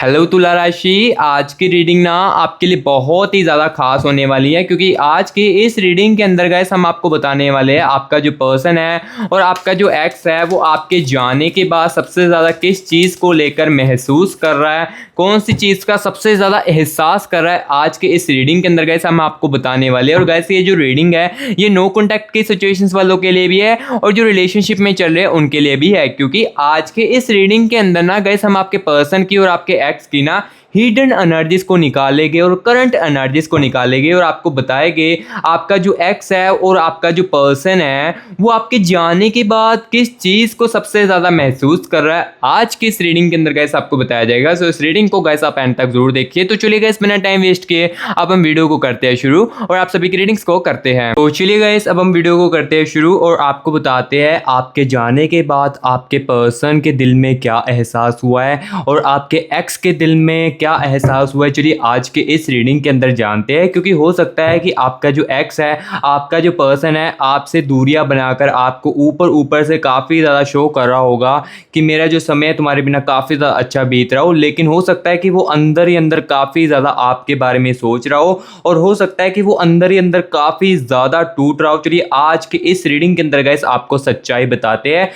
Hello तुला राशि, आज की रीडिंग ना आपके लिए बहुत ही ज़्यादा खास होने वाली है क्योंकि आज की इस रीडिंग के अंदर गाइस हम आपको बताने वाले हैं आपका जो पर्सन है और आपका जो एक्स है वो आपके जाने के बाद सबसे ज़्यादा किस चीज़ को लेकर महसूस कर रहा है, कौन सी चीज़ का सबसे ज़्यादा एहसास कर रहा है। आज के इस रीडिंग के अंदर गाइस हम आपको बताने वाले हैं। और गाइस ये जो रीडिंग है ये नो कॉन्टैक्ट की सिचुएशंस वालों के लिए भी है और जो रिलेशनशिप में चल रहे हैं उनके लिए भी है, क्योंकि आज के इस रीडिंग के अंदर ना गाइस हम आपके पर्सन की और आपके एक्स की ना हिडन एनर्जीज को निकालेंगे और करंट एनर्जीज को निकालेंगे और आपको बताएंगे आपका जो एक्स है और आपका जो पर्सन है वो आपके जाने के बाद किस चीज को सबसे ज्यादा महसूस कर रहा है। आज की इस रीडिंग के अंदर गैस आपको बताया जाएगा। सो इस रीडिंग को गैस आप एंड तक जरूर देखिए। तो चलिए गैस बिना टाइम वेस्ट किए अब हम वीडियो को करते हैं शुरू और आप सभी की रीडिंग्स को करते हैं। तो चलिए गैस अब हम वीडियो को करते हैं शुरू और आपको बताते हैं आपके जाने के बाद आपके पर्सन के दिल में क्या एहसास हुआ है और आपके एक्स के दिल में क्या एहसास हुआ है। चलिए आज के इस रीडिंग के अंदर जानते हैं, क्योंकि हो सकता है कि आपका जो एक्स है, आपका जो पर्सन है, आपसे दूरियां बनाकर आपको ऊपर ऊपर से काफ़ी ज़्यादा शो कर रहा होगा कि मेरा जो समय तुम्हारे बिना काफ़ी ज़्यादा अच्छा बीत रहा हो, लेकिन हो सकता है कि वो अंदर ही अंदर काफ़ी ज़्यादा आपके बारे में सोच रहा हो और हो सकता है कि वो अंदर ही अंदर काफ़ी ज़्यादा टूट रहा हो। चलिए आज के इस रीडिंग के अंदर गाइस आपको सच्चाई बताते हैं,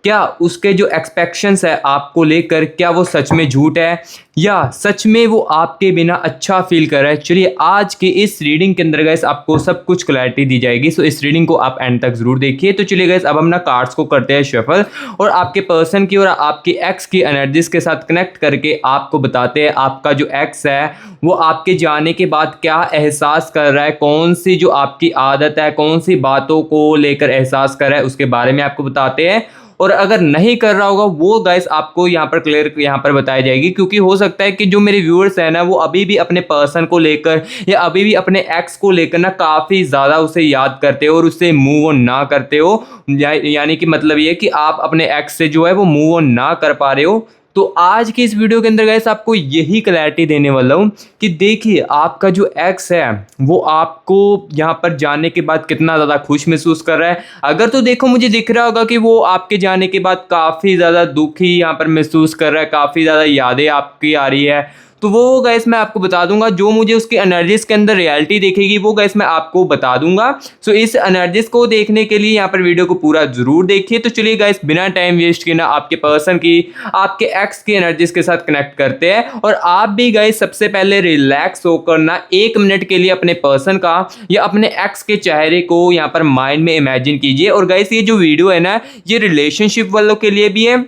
क्या उसके जो एक्सपेक्शंस है आपको लेकर क्या वो सच में झूठ है या सच में वो आपके बिना अच्छा फील कर रहा है। चलिए आज की इस रीडिंग के अंदर गाइस आपको सब कुछ क्लैरिटी दी जाएगी। सो इस रीडिंग को आप एंड तक जरूर देखिए। तो चलिए गाइस अब हम ना कार्ड्स को करते हैं शफल और आपके पर्सन की और आपकी एक्स की एनर्जीज के साथ कनेक्ट करके आपको बताते हैं आपका जो एक्स है वो आपके जाने के बाद क्या एहसास कर रहा है, कौन सी जो आपकी आदत है, कौन सी बातों को लेकर एहसास कर रहा है, उसके बारे में आपको बताते हैं। और अगर नहीं कर रहा होगा वो गाइस आपको यहाँ पर क्लियर यहाँ पर बताई जाएगी, क्योंकि हो सकता है कि जो मेरे व्यूअर्स हैं ना वो अभी भी अपने पर्सन को लेकर या अभी भी अपने एक्स को लेकर ना काफ़ी ज़्यादा उसे याद करते हो और उससे मूव ऑन ना करते हो, यानी कि मतलब ये कि आप अपने एक्स से जो है वो मूव ऑन ना कर पा रहे हो। तो आज की इस वीडियो के अंदर गाइस आपको यही क्लैरिटी देने वाला हूँ कि देखिए आपका जो एक्स है वो आपको यहाँ पर जाने के बाद कितना ज़्यादा खुश महसूस कर रहा है। अगर तो देखो मुझे दिख रहा होगा कि वो आपके जाने के बाद काफ़ी ज़्यादा दुखी यहाँ पर महसूस कर रहा है, काफ़ी ज़्यादा यादें आपकी आ रही है, तो वो गाइस मैं आपको बता दूंगा। जो मुझे उसकी एनर्जीज के अंदर रियलिटी दिखेगी वो गाइस मैं आपको बता दूंगा। सो इस एनर्जीज को देखने के लिए यहाँ पर वीडियो को पूरा जरूर देखिए। तो चलिए गाइस बिना टाइम वेस्ट किए ना आपके पर्सन की, आपके एक्स की एनर्जीज के साथ कनेक्ट करते हैं और आप भी गाइस सबसे पहले रिलैक्स होकर ना 1 मिनट के लिए अपने पर्सन का या अपने एक्स के चेहरे को यहाँ पर माइंड में इमेजिन कीजिए। और गाइस ये जो वीडियो है ना ये रिलेशनशिप वालों के लिए भी है,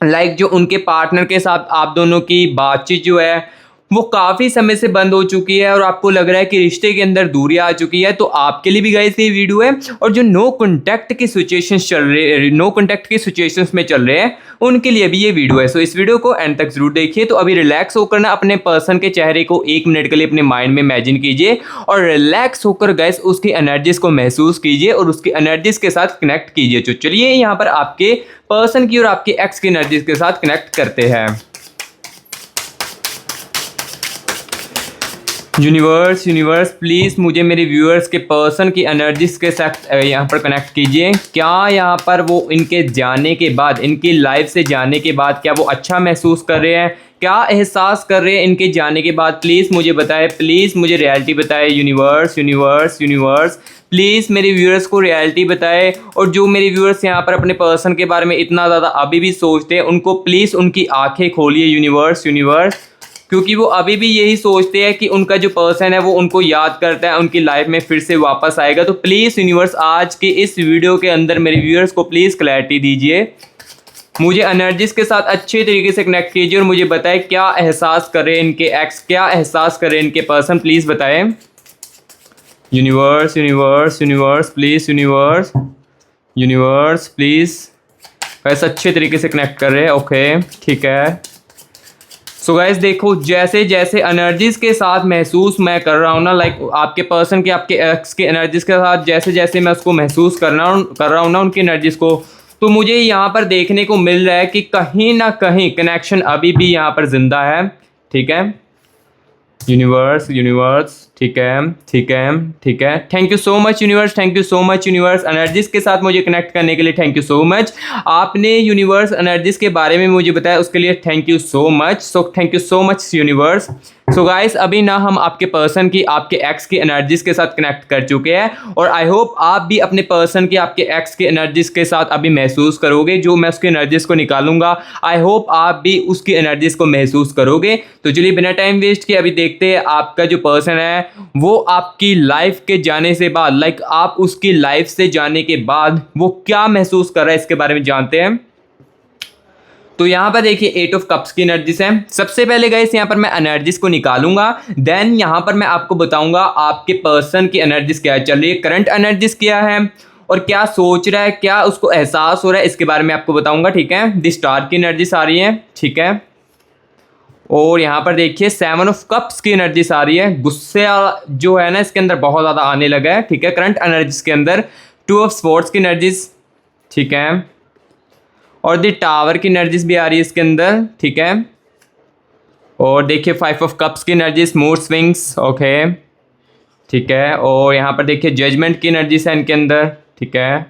जो उनके पार्टनर के साथ आप दोनों की बातचीत जो है वो काफ़ी समय से बंद हो चुकी है और आपको लग रहा है कि रिश्ते के अंदर दूरियां आ चुकी है, तो आपके लिए भी गाइस ये वीडियो है। और जो नो कॉन्टैक्ट की सिचुएशंस चल रहे, नो कॉन्टैक्ट की सिचुएशंस में चल रहे हैं उनके लिए भी ये वीडियो है। सो इस वीडियो को एंड तक जरूर देखिए। तो अभी रिलैक्स होकर ना अपने पर्सन के चेहरे को 1 मिनट के लिए अपने माइंड में इमेजिन कीजिए और रिलैक्स होकर गाइस उसकी एनर्जीज को महसूस कीजिए और उसकी एनर्जीज के साथ कनेक्ट कीजिए। तो चलिए यहाँ पर आपके पर्सन की और आपके एक्स की एनर्जीज के साथ कनेक्ट करते हैं। यूनिवर्स प्लीज़ मुझे मेरे व्यूअर्स के पर्सन की एनर्जीज के साथ यहाँ पर कनेक्ट कीजिए। क्या यहाँ पर वो इनके जाने के बाद, इनकी लाइफ से जाने के बाद क्या वो अच्छा महसूस कर रहे हैं, क्या एहसास कर रहे हैं इनके जाने के बाद। प्लीज़ मुझे बताएं, प्लीज़ मुझे रियलिटी बताएं। यूनिवर्स प्लीज़ मेरे व्यूअर्स को रियलिटी बताएं। और जो मेरे व्यूअर्स यहाँ पर अपने पर्सन के बारे में इतना ज़्यादा अभी भी सोचते हैं उनको प्लीज़ उनकी आंखें खोलिए यूनिवर्स, क्योंकि वो अभी भी यही सोचते हैं कि उनका जो पर्सन है वो उनको याद करता है, उनकी लाइफ में फिर से वापस आएगा। तो प्लीज़ यूनिवर्स आज के इस वीडियो के अंदर मेरे व्यूअर्स को प्लीज़ क्लैरिटी दीजिए, मुझे एनर्जीज के साथ अच्छे तरीके से कनेक्ट कीजिए और मुझे बताएं क्या एहसास करें इनके एक्स, क्या एहसास करें इनके पर्सन, प्लीज़ बताएं। यूनिवर्स प्लीज़, यूनिवर्स प्लीज़ वैसे अच्छे तरीके से कनेक्ट कर रहे हैं। ओके ठीक है। सो गाइस देखो जैसे जैसे एनर्जीज के साथ महसूस मैं कर रहा हूँ ना, लाइक आपके पर्सन के, आपके एक्स के एनर्जीज के साथ जैसे जैसे मैं उसको महसूस कर रहा हूँ ना उनकी एनर्जीज को, तो मुझे यहाँ पर देखने को मिल रहा है कि कहीं ना कहीं कनेक्शन अभी भी यहाँ पर जिंदा है। ठीक है, यूनिवर्स यूनिवर्स, ठीक है ठीक है ठीक है। Thank you so much universe, thank you so much universe, energies के साथ मुझे कनेक्ट करने के लिए थैंक यू सो मच। आपने यूनिवर्स एनर्जीज के बारे में मुझे बताया, उसके लिए thank you so much. So thank you so much universe. So guys, अभी ना हम आपके पर्सन की, आपके एक्स की एनर्जीज के साथ कनेक्ट कर चुके हैं, और आई होप आप भी अपने पर्सन की, आपके एक्स की एनर्जीज के साथ अभी महसूस करोगे। जो मैं उसकी एनर्जीज को निकालूंगा, आई होप आप भी उसकी एनर्जीज को महसूस करोगे। तो चलिए बिना टाइम वेस्ट किए अभी देखते हैं आपका जो पर्सन है वो आपकी लाइफ के जाने से बाद, लाइक आप उसकी लाइफ से जाने के बाद वो क्या महसूस कर रहा है, इसके बारे में जानते हैं। तो यहाँ पर देखिए 8 ऑफ कप्स की एनर्जीज है। सबसे पहले गाइस यहाँ पर मैं एनर्जीज को निकालूंगा, देन यहाँ पर मैं आपको बताऊंगा आपके पर्सन की एनर्जीज क्या चल रही है, करंट एनर्जीज क्या है, और क्या सोच रहा है, क्या उसको एहसास हो रहा है, इसके बारे में आपको बताऊंगा। ठीक है, द स्टार की एनर्जीज आ रही है। ठीक है, और यहाँ पर देखिए 7 ऑफ कप्स की एनर्जीज आ रही है। गुस्से जो है ना इसके अंदर बहुत ज़्यादा आने लगा है। ठीक है, करंट एनर्जीज के अंदर 2 ऑफ स्पोर्ट्स की एनर्जीज। ठीक है, और द टावर की एनर्जीज भी आ रही है इसके अंदर। ठीक है, और देखिए 5 ऑफ कप्स की एनर्जीज, मूड स्विंग्स। ओके, ठीक है, और यहाँ पर देखिए जजमेंट की एनर्जीज है इनके अंदर। ठीक है,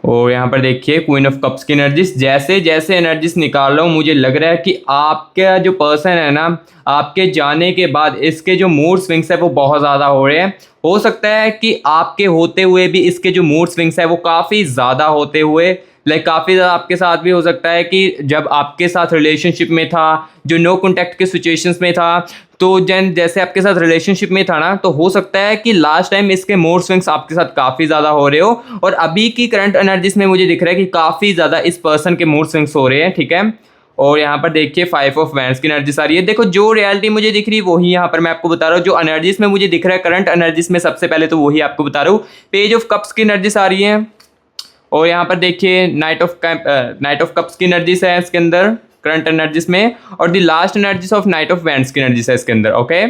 और यहाँ पर देखिए क्वीन ऑफ कप्स की एनर्जीज। जैसे जैसे एनर्जीज निकाल रहा हूँ मुझे लग रहा है कि आपका जो पर्सन है ना, आपके जाने के बाद इसके जो मूड स्विंग्स है वो बहुत ज़्यादा हो रहे हैं। हो सकता है कि आपके होते हुए भी इसके जो मूड स्विंग्स है वो काफ़ी ज़्यादा होते हुए, लाइक काफ़ी ज़्यादा आपके साथ भी हो सकता है कि जब आपके साथ रिलेशनशिप में था, जो नो कॉन्टैक्ट के सिचुएशंस में था, तो जैसे आपके साथ रिलेशनशिप में था ना, तो हो सकता है कि लास्ट टाइम इसके मूड स्विंग्स आपके साथ काफ़ी ज़्यादा हो रहे हो, और अभी की करंट एनर्जीज में मुझे दिख रहा है कि काफ़ी ज़्यादा इस पर्सन के मूड स्विंग्स हो रहे हैं। ठीक है, और यहाँ पर देखिए 5 ऑफ वैंड्स की एनर्जीज आ रही है। देखो जो रियलिटी मुझे दिख रही है वही यहाँ पर मैं आपको बता रहा हूँ। जो एनर्जीज में मुझे दिख रहा है करंट एनर्जीज में, सबसे पहले तो वही आपको बता रहा हूँ। पेज ऑफ कप्स की एनर्जीज आ रही है, और यहाँ पर देखिए नाइट ऑफ कप्स की एनर्जीज है इसके अंदर करंट एनर्जीज में, और the last energies of night of wands की एनर्जीज है इसके अंदर। ओके,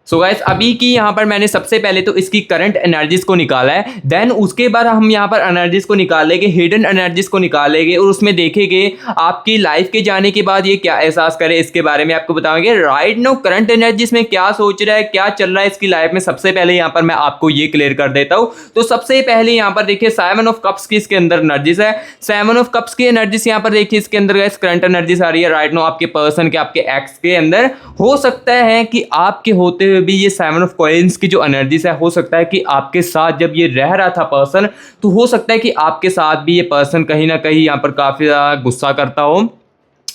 सो गाइस अभी की यहाँ पर मैंने सबसे पहले तो इसकी करंट एनर्जीज को निकाला है, देन उसके बाद हम यहाँ पर एनर्जीज को निकालेंगे, हिडन एनर्जीज को निकालेंगे, और उसमें देखेंगे आपकी लाइफ के जाने के बाद ये क्या एहसास करे, इसके बारे में आपको बताएंगे। राइट नो करंट एनर्जीज में क्या सोच रहा है, क्या चल रहा है इसकी लाइफ में, सबसे पहले यहाँ पर मैं आपको ये क्लियर कर देता हूँ। तो सबसे पहले यहाँ पर देखिए 7 ऑफ कप्स की इसके अंदर एनर्जीज है। 7 ऑफ कप्स की एनर्जीज यहाँ पर देखिए इसके अंदर गाइस करंट एनर्जीज आ रही है। राइट नो आपके पर्सन के, आपके एक्स के अंदर हो सकता है कि आपके होते हुए भी ये 7 ऑफ कॉइंस की जो एनर्जीज है, हो सकता है कि आपके साथ जब ये रह रहा था पर्सन, तो हो सकता है कि आपके साथ भी ये पर्सन कहीं ना कहीं यहाँ पर काफ़ी ज़्यादा गुस्सा करता हो।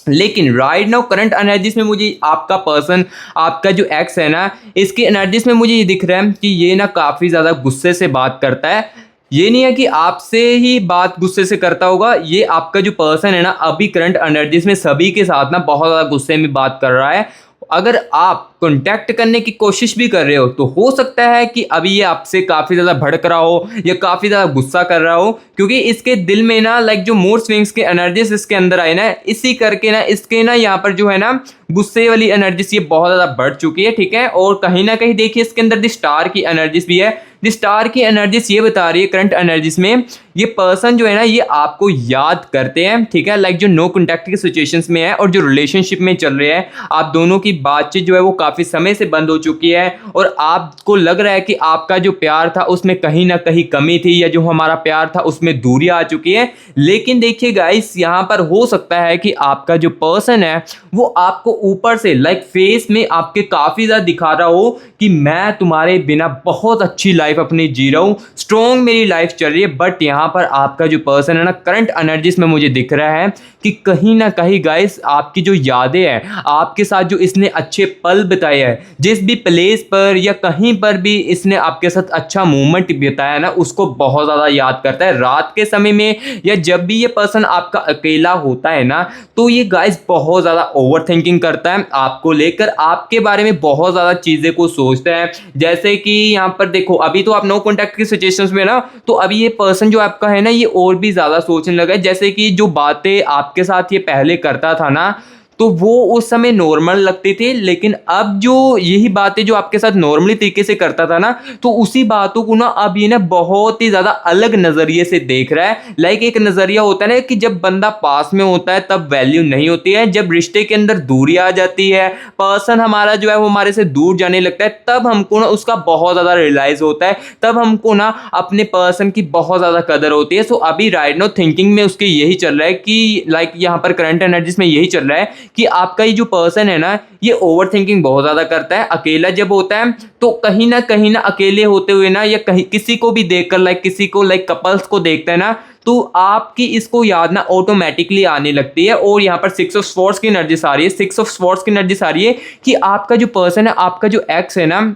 लेकिन राइट नाउ करंट एनर्जीज में मुझे आपका पर्सन, आपका जो एक्स है ना, इसकी एनर्जीज में मुझे ये दिख रहा है कि ये ना काफ़ी ज़्यादा गुस्से से बात करता है। ये नहीं है कि आपसे ही बात गुस्से से करता होगा, ये आपका जो पर्सन है ना अभी करंट एनर्जीज में सभी के साथ ना बहुत ज़्यादा गुस्से में बात कर रहा है। अगर आप कांटेक्ट करने की कोशिश भी कर रहे हो तो हो सकता है कि अभी ये आपसे काफ़ी ज़्यादा भड़क रहा हो या काफ़ी ज़्यादा गुस्सा कर रहा हो, क्योंकि इसके दिल में ना लाइक जो मूड स्विंग्स के एनर्जीज इसके अंदर आई ना, इसी करके ना इसके ना यहाँ पर जो है ना गुस्से वाली एनर्जीज ये बहुत ज़्यादा बढ़ चुकी है। ठीक है, और कहीं ना कहीं देखिए इसके अंदर द स्टार की एनर्जीज भी है। द स्टार की एनर्जीज ये बता रही है करंट एनर्जीज में ये पर्सन जो है ना ये आपको याद करते हैं। ठीक है, लाइक जो नो कॉन्टैक्ट की सिचुएशंस में है और जो रिलेशनशिप में चल रहे हैं, आप दोनों की बातचीत जो है वो काफ़ी समय से बंद हो चुकी है, और आपको लग रहा है कि आपका जो प्यार था उसमें कहीं ना कहीं कमी थी, या जो हमारा प्यार था उसमें दूरी आ चुकी है। लेकिन देखिए गाइस यहाँ पर हो सकता है कि आपका जो पर्सन है वो आपको ऊपर से लाइक फेस में आपके काफ़ी ज़्यादा दिखा रहा हो कि मैं तुम्हारे बिना बहुत अच्छी लाइफ अपनी जी रहा हूँ, स्ट्रॉन्ग मेरी लाइफ चल रही है। बट यहाँ पर आपका जो पर्सन है ना करंट एनर्जीज में मुझे दिख रहा है कि कहीं ना कहीं गाइस आपकी जो यादें हैं, आपके साथ जो इसने अच्छे पल बिताए हैं, जिस भी प्लेस पर या कहीं पर भी इसने आपके साथ अच्छा मोमेंट बिताया ना, उसको बहुत ज़्यादा याद करता है। रात के समय में या जब भी ये पर्सन आपका अकेला होता है ना, तो ये गाइस बहुत ज़्यादा ओवर थिंकिंग करता है आपको लेकर, आपके बारे में बहुत ज़्यादा चीज़ें को सोचता है। जैसे कि यहाँ पर देखो अभी तो आप नो कॉन्टैक्ट की सिचुएशंस में ना, तो अभी ये पर्सन जो आपका है ना ये और भी ज़्यादा सोचने लगा है। जैसे कि जो बातें आपके साथ ये पहले करता था ना, तो वो उस समय नॉर्मल लगते थे, लेकिन अब जो यही बातें जो आपके साथ नॉर्मली तरीके से करता था ना, तो उसी बातों को ना अब ये ना बहुत ही ज़्यादा अलग नज़रिए से देख रहा है। लाइक एक नज़रिया होता है ना कि जब बंदा पास में होता है तब वैल्यू नहीं होती है, जब रिश्ते के अंदर दूरी आ जाती है, पर्सन हमारा जो है वो हमारे से दूर जाने लगता है, तब हमको ना उसका बहुत ज़्यादा रियलाइज़ होता है, तब हमको ना अपने पर्सन की बहुत ज़्यादा कदर होती है। सो अभी राइट नाउ थिंकिंग में उसके यही चल रहा है कि लाइक यहाँ पर करंट एनर्जीज में यही चल रहा है कि आपका ये जो पर्सन है ना, ये ओवर थिंकिंग बहुत ज़्यादा करता है। अकेला जब होता है तो कहीं ना अकेले होते हुए ना, या कहीं किसी को भी देखकर, लाइक किसी को, लाइक कपल्स को देखता है ना, तो आपकी इसको याद ना ऑटोमेटिकली आने लगती है। और यहाँ पर 6 ऑफ स्वॉर्ड्स की एनर्जी आ रही है, 6 ऑफ स्वॉर्ड्स की एनर्जी आ रही है कि आपका जो पर्सन है, आपका जो एक्स है ना,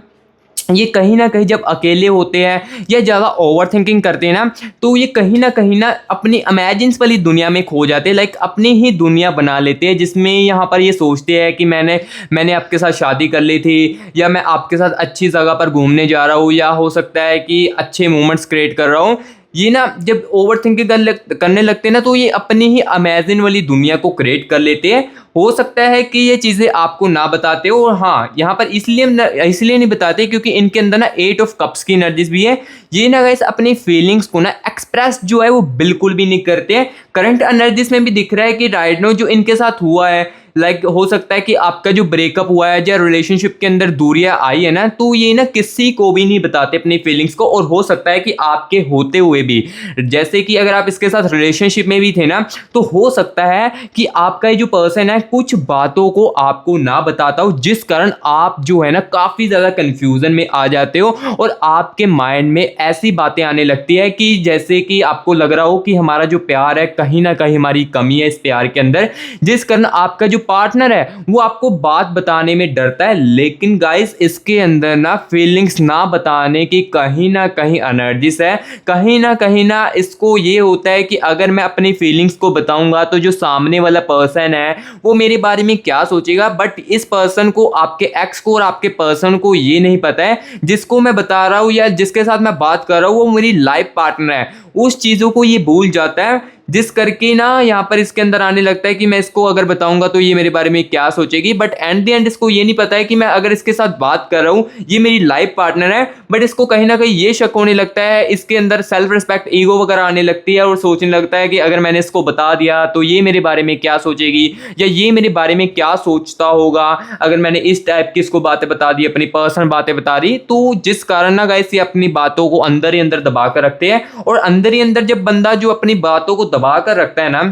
ये कहीं ना कहीं जब अकेले होते हैं या ज़्यादा ओवर थिंकिंग करते हैं ना, तो ये कहीं ना अपनी इमेजिन्स वाली दुनिया में खो जाते हैं। लाइक अपनी ही दुनिया बना लेते हैं, जिसमें यहाँ पर ये सोचते हैं कि मैंने आपके साथ शादी कर ली थी, या मैं आपके साथ अच्छी जगह पर घूमने जा रहा हूँ, या हो सकता है कि अच्छे मोमेंट्स क्रिएट कर रहा हूँ। ये ना जब ओवर थिंकिंग करने लगते हैं ना, तो ये अपनी ही अमेजिन वाली दुनिया को क्रिएट कर लेते हैं। हो सकता है कि ये चीज़ें आपको ना बताते हो, और हाँ यहाँ पर इसलिए नहीं बताते क्योंकि इनके अंदर ना 8 ऑफ कप्स की एनर्जीज भी है। ये ना गाइस अपनी फीलिंग्स को ना एक्सप्रेस जो है वो बिल्कुल भी नहीं करते हैं। करंट एनर्जीज में भी दिख रहा है कि राइट नाउ जो इनके साथ हुआ है, लाइक हो सकता है कि आपका जो ब्रेकअप हुआ है या रिलेशनशिप के अंदर दूरियां आई है ना, तो ये ना किसी को भी नहीं बताते अपनी फीलिंग्स को। और हो सकता है कि आपके होते हुए भी, जैसे कि अगर आप इसके साथ रिलेशनशिप में भी थे ना, तो हो सकता है कि आपका ये जो पर्सन है कुछ बातों को आपको ना बताता हो, जिस कारण आप जो है ना काफ़ी ज़्यादा कन्फ्यूज़न में आ जाते हो, और आपके माइंड में ऐसी बातें आने लगती है कि जैसे कि आपको लग रहा हो कि हमारा जो प्यार है, कहीं ना कहीं हमारी कमी है इस प्यार के अंदर, जिस कारण आपका जो पार्टनर है वो आपको बात बताने में डरता है। लेकिन गाइस इसके अंदर ना फीलिंग्स ना बताने की कहीं ना कहीं एनर्जीज है। कहीं ना इसको ये होता है कि अगर मैं अपनी फीलिंग्स को बताऊंगा तो जो सामने वाला पर्सन है वो मेरे बारे में क्या सोचेगा। बट इस पर्सन को, आपके एक्स को और आपके पर्सन को ये नहीं पता है, जिसको मैं बता रहा हूँ या जिसके साथ मैं बात कर रहा हूँ वो मेरी लाइफ पार्टनर है। उस चीज़ों को ये भूल जाता है, जिस करके ना यहाँ पर इसके अंदर आने लगता है कि मैं इसको अगर बताऊंगा तो ये मेरे बारे में क्या सोचेगी। बट एट द एंड इसको ये नहीं पता है कि मैं अगर इसके साथ बात कर रहा हूँ, ये मेरी लाइफ पार्टनर है, बट इसको कहीं ना कहीं ये शक होने लगता है, इसके अंदर सेल्फ रिस्पेक्ट, ईगो वगैरह आने लगती है, और सोचने लगता है कि अगर मैंने इसको बता दिया तो ये मेरे बारे में क्या सोचेगी, या ये मेरे बारे में क्या सोचता होगा अगर मैंने इस टाइप की इसको बातें बता दी, अपनी पर्सनल बातें बता दी। तो जिस कारण ना गाइस ये अपनी बातों को अंदर ही अंदर दबा कर रखते हैं, और अंदर ही अंदर जब बंदा जो अपनी बातों को दबा कर रखता है ना,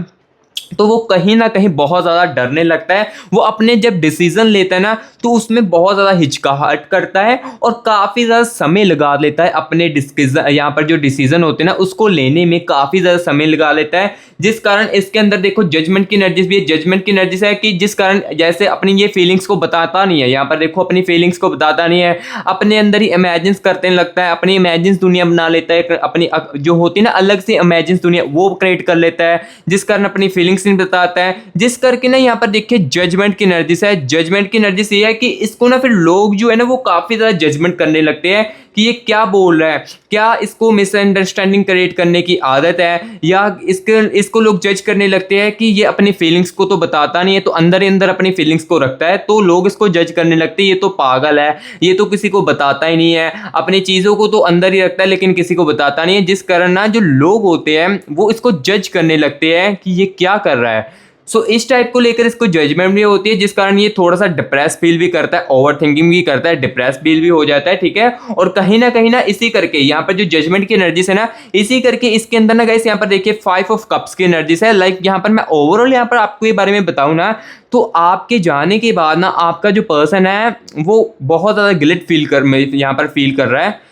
तो वो कहीं ना कहीं बहुत ज़्यादा डरने लगता है। वो अपने जब डिसीजन लेता है ना, तो उसमें बहुत ज़्यादा हिचकाहट करता है और काफ़ी ज़्यादा समय लगा लेता है अपने डिसीजन, यहाँ पर जो डिसीजन होते हैं ना उसको लेने में काफ़ी ज़्यादा समय लगा लेता है। जिस कारण इसके अंदर देखो जजमेंट की एनर्जीज भी है। जजमेंट की एनर्जीज है कि जिस कारण जैसे अपनी ये फीलिंग्स को बताता नहीं है, यहाँ पर देखो अपनी फीलिंग्स को बताता नहीं है, अपने अंदर ही इमेजिन्स करते लगता है, अपनी इमेजिन्स दुनिया बना लेता है, अपनी जो होती है ना अलग से इमेजिन्स दुनिया वो क्रिएट कर लेता है, जिस कारण अपनी फीलिंग्स नहीं बताता है। जिस करके ना यहाँ पर देखिए जजमेंट की एनर्जीज है। जजमेंट की एनर्जीज ये है कि इसको ना फिर लोग जो है ना वो काफ़ी ज़्यादा जजमेंट करने लगते हैं कि ये क्या बोल रहा है, क्या इसको मिसअंडरस्टैंडिंग क्रिएट करने की आदत है, या इसको लोग जज करने लगते हैं कि ये अपनी फीलिंग्स को तो बताता नहीं है, तो अंदर ही अंदर अपनी फीलिंग्स को रखता है, तो लोग इसको जज करने लगते हैं ये तो पागल है, ये तो किसी को बताता ही नहीं है, अपनी चीज़ों को तो अंदर ही रखता है लेकिन किसी को बताता नहीं है। जिस कारण ना जो लोग होते हैं वो इसको जज करने लगते हैं कि ये क्या कर रहा है। सो इस टाइप को लेकर इसको जजमेंट भी होती है, जिस कारण ये थोड़ा सा डिप्रेस फील भी करता है, ओवर थिंकिंग भी करता है, डिप्रेस फील भी हो जाता है, ठीक है। और कहीं ना इसी करके यहाँ पर जो जजमेंट की एनर्जीज है ना, इसी करके इसके अंदर ना गाइस यहाँ पर देखिए 5 ऑफ कप्स की एनर्जीज है। लाइक यहाँ पर मैं ओवरऑल यहाँ पर आपको ये बारे में बताऊँ ना, तो आपके जाने के बाद ना आपका जो पर्सन है वो बहुत ज़्यादा गिल्ट यहाँ पर फील कर रहा है।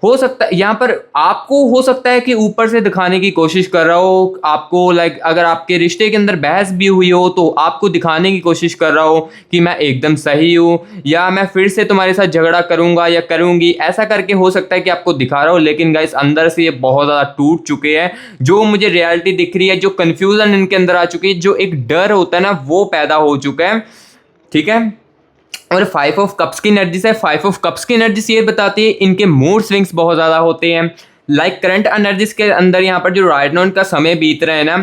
हो सकता है यहाँ पर आपको हो सकता है कि ऊपर से दिखाने की कोशिश कर रहा हो आपको, लाइक अगर आपके रिश्ते के अंदर बहस भी हुई हो तो आपको दिखाने की कोशिश कर रहा हो कि मैं एकदम सही हूँ, या मैं फिर से तुम्हारे साथ झगड़ा करूँगा या करूँगी, ऐसा करके हो सकता है कि आपको दिखा रहा हो। लेकिन गाइस अंदर से ये बहुत ज़्यादा टूट चुके हैं। जो मुझे रियलिटी दिख रही है, जो कन्फ्यूज़न इनके अंदर आ चुकी है, जो एक डर होता है ना वो पैदा हो चुका है, ठीक है। और 5 ऑफ कप्स की एनर्जीज है। 5 ऑफ कप्स की एनर्जीज ये बताती है इनके मूड स्विंग्स बहुत ज़्यादा होते हैं। लाइक करंट एनर्जीज के अंदर यहाँ पर जो राइट नाउ इनका समय बीत रहा है ना,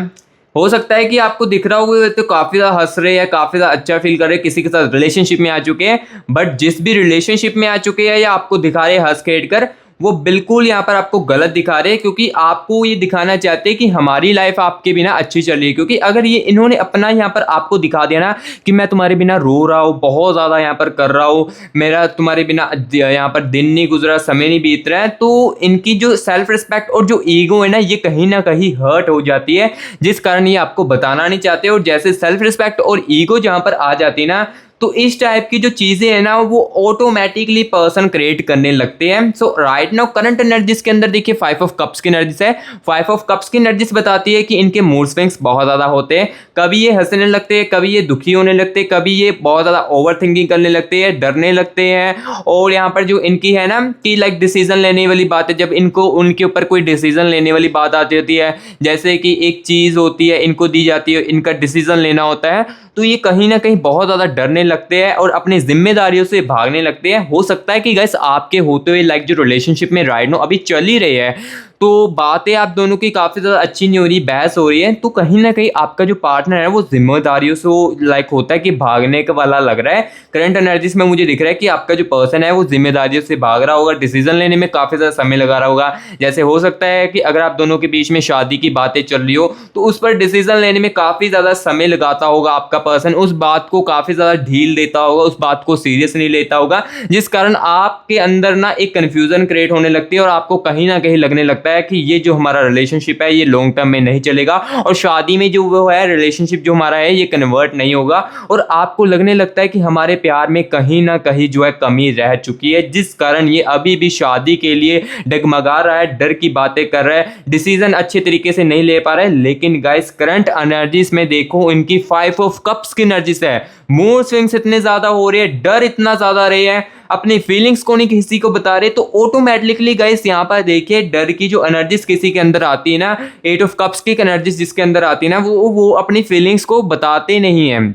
हो सकता है कि आपको दिख रहा होगा तो काफ़ी ज़्यादा हँस रहे हैं, काफ़ी ज़्यादा अच्छा फ़ील कर रहे हैं, किसी के साथ रिलेशनशिप में आ चुके हैं, बट जिस भी रिलेशनशिप में आ चुके हैं या आपको दिखा रहे हैं हँस-खेल कर, वो बिल्कुल यहाँ पर आपको गलत दिखा रहे हैं, क्योंकि आपको ये दिखाना चाहते हैं कि हमारी लाइफ़ आपके बिना अच्छी चल रही है। क्योंकि अगर ये इन्होंने अपना यहाँ पर आपको दिखा दिया ना कि मैं तुम्हारे बिना रो रहा हूँ, बहुत ज़्यादा यहाँ पर कर रहा हूँ, मेरा तुम्हारे बिना यहाँ पर दिन नहीं गुज़रा, समय नहीं बीत रहा है, तो इनकी जो सेल्फ रिस्पेक्ट और जो ईगो है ना, ये कहीं न कहीं हर्ट हो जाती है, जिस कारण ये आपको बताना नहीं चाहते। और जैसे सेल्फ रिस्पेक्ट और ईगो जहाँ पर आ जाती है ना, तो इस टाइप की जो चीज़ें हैं ना, वो ऑटोमेटिकली पर्सन क्रिएट करने लगते हैं। सो राइट नाउ करंट एनर्जीज के अंदर देखिए 5 ऑफ कप्स की एनर्जीज है। 5 ऑफ कप्स की एनर्जीज बताती है कि इनके मूड स्विंग्स बहुत ज़्यादा होते हैं। कभी ये हंसने लगते हैं, कभी ये दुखी होने लगते हैं, कभी ये बहुत ज़्यादा ओवर थिंकिंग करने लगते हैं, डरने लगते हैं। और यहाँ पर जो इनकी है ना कि लाइक डिसीजन लेने वाली बात है, जब इनको उनके ऊपर कोई डिसीजन लेने वाली बात आती होती है, जैसे कि एक चीज़ होती है इनको दी जाती है, इनका डिसीजन लेना होता है, तो ये कहीं ना कहीं बहुत ज़्यादा डरने लगते हैं और अपनी जिम्मेदारियों से भागने लगते हैं। हो सकता है कि गाइस आपके होते हुए लाइक जो रिलेशनशिप में राइट नो अभी चल ही रही है, तो बातें आप दोनों की काफ़ी ज़्यादा अच्छी नहीं हो रही, बहस हो रही है, तो कहीं ना कहीं आपका जो पार्टनर है वो जिम्मेदारियों से लाइक होता है कि भागने का वाला लग रहा है। करंट एनर्जीज में मुझे दिख रहा है कि आपका जो पर्सन है वो जिम्मेदारियों से भाग रहा होगा, डिसीजन लेने में काफ़ी ज़्यादा समय लगा रहा होगा। जैसे हो सकता है कि अगर आप दोनों के बीच में शादी की बातें चल रही हो, तो उस पर डिसीजन लेने में काफ़ी ज़्यादा समय लगाता होगा आपका पर्सन, उस बात को काफ़ी ज़्यादा ढील देता होगा, उस बात को सीरियस नहीं लेता होगा, जिस कारण आपके अंदर ना एक कन्फ्यूज़न क्रिएट होने लगती है और आपको कहीं ना कहीं लगने लगता है कि ये जो हमारा रिलेशनशिप है ये लॉन्ग टर्म में नहीं चलेगा और शादी में जो वो है रिलेशनशिप जो हमारा है ये कन्वर्ट नहीं होगा। और आपको लगने लगता है कि हमारे प्यार में कहीं ना कहीं जो है कमी रह चुकी है, जिस कारण ये अभी भी शादी के लिए डगमगा रहा है, डर की बातें कर रहा है, डिसीजन अच्छे तरीके से नहीं ले पा रहा है। लेकिन गाइस करंट एनर्जीज में देखो इनकी 5 ऑफ कप्स की एनर्जीज है, मूड स्विंग्स इतने ज्यादा हो रहे हैं, डर इतना ज्यादा रहे हैं, अपनी फीलिंग्स को नहीं किसी को बता रहे, तो ऑटोमेटिकली गाइस यहाँ पर देखिए डर की जो एनर्जीज किसी के अंदर आती है ना, 8 ऑफ कप्स की एनर्जीज जिसके अंदर आती है ना, वो अपनी फीलिंग्स को बताते नहीं है।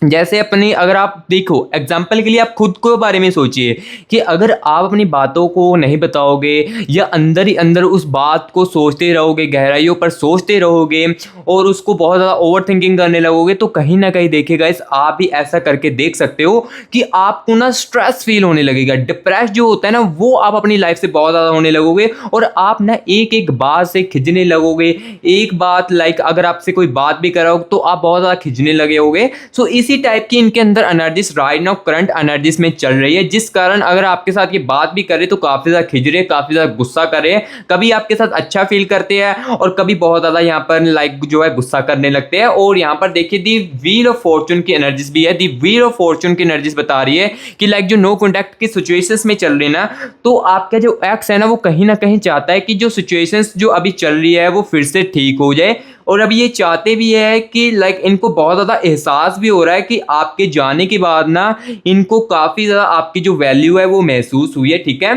जैसे अपनी अगर आप देखो एग्जाम्पल के लिए आप खुद को बारे में सोचिए कि अगर आप अपनी बातों को नहीं बताओगे या अंदर ही अंदर उस बात को सोचते रहोगे, गहराइयों पर सोचते रहोगे और उसको बहुत ज़्यादा ओवर थिंकिंग करने लगोगे, तो कहीं ना कहीं देखिएगा इस आप भी ऐसा करके देख सकते हो कि आपको ना स्ट्रेस फील होने लगेगा, डिप्रेस जो होता है ना वो आप अपनी लाइफ से बहुत ज़्यादा होने लगोगे और आप ना एक एक बात से खिंचने लगोगे। एक बात लाइक अगर आपसे कोई बात भी कराओ तो आप बहुत ज़्यादा खिंचने लगे होगे। सो इसी टाइप की इनके अंदर energies right now current energies में चल रही है, जिस कारण अगर आपके साथ ये बात भी करे तो काफी ज्यादा खिज रहे, काफी ज्यादा गुस्सा कर रहे हैं, कभी आपके साथ अच्छा फील करते हैं और कभी बहुत ज्यादा यहाँ पर लाइक जो है गुस्सा करने लगते हैं। और यहाँ पर देखिए दी व्हील ऑफ फॉर्चून की एनर्जीज भी है। दी व्हील ऑफ फॉर्चून की एनर्जीज बता रही है कि लाइक जो नो कॉन्टैक्ट की सिचुएशंस में चल रही है ना, तो आपका जो एक्स है ना वो कहीं ना कहीं चाहता है कि जो सिचुएशंस जो अभी चल रही है वो फिर से ठीक हो जाए। और अब ये चाहते भी है कि लाइक इनको बहुत ज़्यादा एहसास भी हो रहा है कि आपके जाने के बाद ना इनको काफ़ी ज़्यादा आपकी जो वैल्यू है वो महसूस हुई है, ठीक है।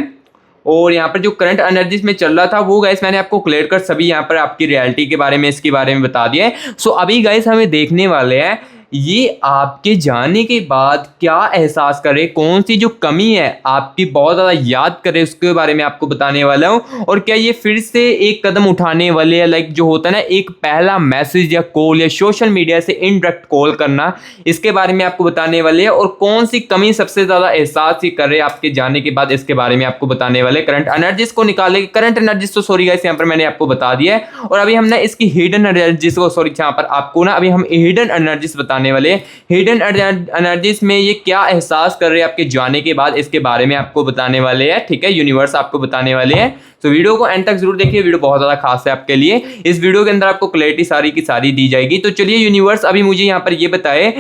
और यहाँ पर जो करंट एनर्जीज में चल रहा था वो गाइस मैंने आपको क्लियर कर सभी यहाँ पर आपकी रियलिटी के बारे में इसके बारे में बता दिया है। सो अभी गाइस हमें देखने वाले हैं ये आपके जाने के बाद क्या एहसास करे, कौन सी जो कमी है आपकी बहुत ज़्यादा याद करे, उसके बारे में आपको बताने वाला हूँ। और क्या ये फिर से एक कदम उठाने वाले हैं, लाइक जो होता है ना एक पहला मैसेज या कॉल या सोशल मीडिया से इनडायरेक्ट कॉल करना, इसके बारे में आपको बताने वाले हैं। और कौन सी कमी सबसे ज़्यादा एहसास ही कर रहे आपके जाने के बाद, इसके बारे में आपको बताने वाले। करंट एनर्जीज को निकाले, करंट एनर्जीज तो सॉरी गाइस यहाँ पर मैंने आपको बता दिया है। और अभी हमने इसकी हिडन एनर्जीज को सॉरी यहाँ पर आपको ना अभी हम हिडन एनर्जीज बताने वाले। हिडन एनर्जीज में ये क्या एहसास कर रहे हैं आपके जाने के बाद, इसके बारे में आपको बताने वाले हैं, ठीक है। यूनिवर्स आपको बताने वाले हैं, तो वीडियो को एंड तक जरूर देखिए, वीडियो बहुत ज्यादा खास है आपके लिए। इस वीडियो के अंदर आपको क्लैरिटी सारी की सारी दी जाएगी। तो चलिए यूनिवर्स अभी मुझे यहाँ पर ये बताए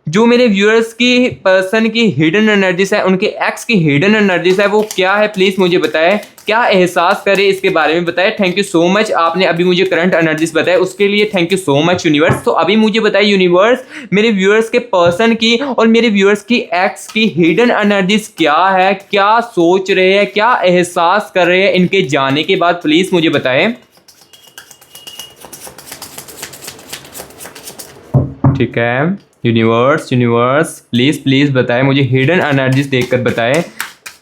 जो मेरे व्यूअर्स की पर्सन की हिडन एनर्जीज है, उनके एक्स की हिडन एनर्जीज है वो क्या है, प्लीज मुझे बताएं, क्या एहसास करे इसके बारे में बताएं। थैंक यू सो मच, आपने अभी मुझे करंट एनर्जीज बताए उसके लिए thank you so much universe. तो अभी मुझे बताइए यूनिवर्स मेरे व्यूअर्स के पर्सन की और मेरे व्यूअर्स की एक्स की हिडन एनर्जीज क्या है, क्या सोच रहे हैं, क्या एहसास कर रहे हैं इनके जाने के बाद, प्लीज मुझे बताएं। ठीक है यूनिवर्स प्लीज प्लीज बताएं मुझे, हिडन एनर्जीज देखकर बताएं,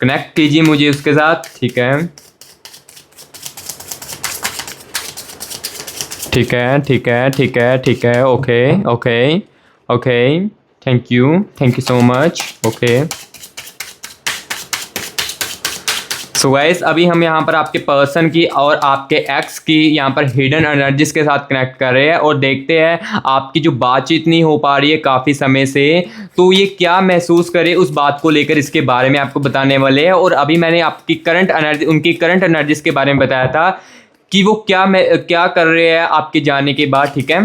कनेक्ट कीजिए मुझे उसके साथ, ठीक है। ठीक है, ठीक है, ठीक है, ठीक है, okay, okay, okay, thank you so much, okay. So guys अभी हम यहाँ पर आपके पर्सन की और आपके एक्स की यहाँ पर हिडन एनर्जीज के साथ कनेक्ट कर रहे हैं और देखते हैं आपकी जो बातचीत नहीं हो पा रही है काफ़ी समय से, तो ये क्या महसूस करे उस बात को लेकर, इसके बारे में आपको बताने वाले हैं। और अभी मैंने आपकी करंट एनर्जी, उनकी करंट एनर्जीज के बारे में बताया था कि वो क्या कर रहे हैं आपके जाने के बाद। ठीक है,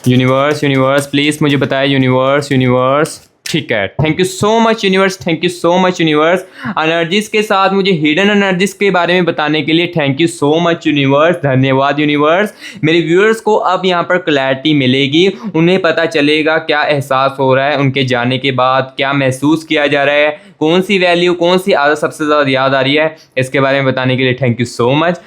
यूनिवर्स प्लीज़ मुझे बताए, यूनिवर्स। ठीक है, thank you so much universe, thank you so much universe. Energies के साथ मुझे हिडन एनर्जीज के बारे में बताने के लिए thank you so much universe, धन्यवाद यूनिवर्स। मेरे व्यूअर्स को अब यहाँ पर क्लैरिटी मिलेगी, उन्हें पता चलेगा क्या एहसास हो रहा है उनके जाने के बाद, क्या महसूस किया जा रहा है, कौन सी वैल्यू, कौन सी आदत सबसे ज़्यादा याद आ रही है। इसके बारे में बताने के लिए thank you so much.